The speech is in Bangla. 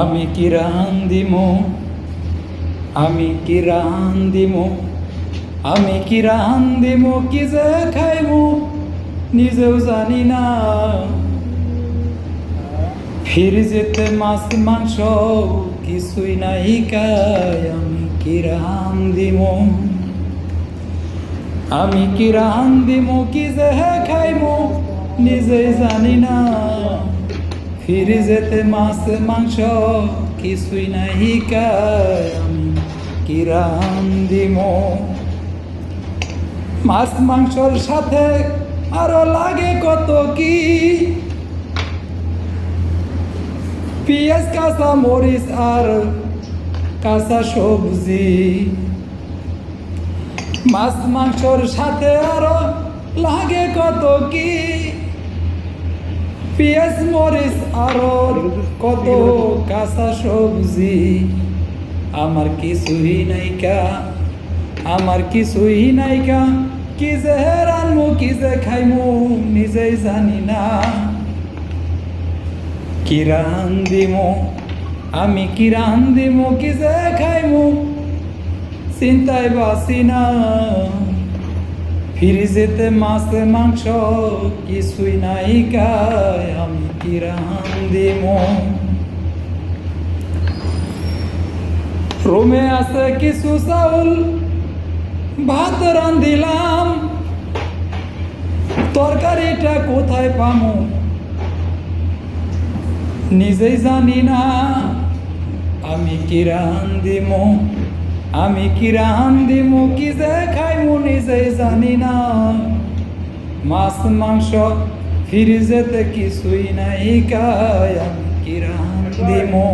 আমি কি রান্দিমো, আমি কি রান্দিমো, আমি কি রান্দিমো, কি যে খাইমু নিজেও জানি না। ফ্রিজেতে মাছ মাংস কিছুই নাই কাই, আমি কি রান্দিমো, আমি কি রান্দিমো, কি যে খাইমু নিজেই জানি না। ফ্রিজেতে মাছ মাংস কিছুই নাই কাই, আমি কি রান্দিমো। মাছ মাংসর সাথে আরো লাগে কত কি, পেঁয়াজ কাঁচা মরিচ আর কাঁচা সবজি। মাছ মাংসর সাথে আরো লাগে কত কি, পেঁয়াজ মরিচ আরো কত কাঁচা সবজি। আমার কিছুই নাইকা, আমার কিছুই নাইকা, কি যে রানমু কি যে খাইমু নিজেই জানি না। কি রান্দিমু, আমি কি রান্দিমু, কি যে খাইমু চিন্তায় বাসি না। ফ্রিজেতে মাছ মাংস কিছুই নাই কাই, আমি কি রান্দিমু। রুমে আছে কিছু চাউল ভাত রান্দিলাম, তরকারিটা কোথায় পামু নিজেই জানি না। আমি কি রান্দিমু, আমি কি রান্দিমু, কি যে খাইমু নিজেই জানি না। মাছ মাংস ফ্রিজেতে কিছুই নাই কাই, আমি কি রান্দিমু।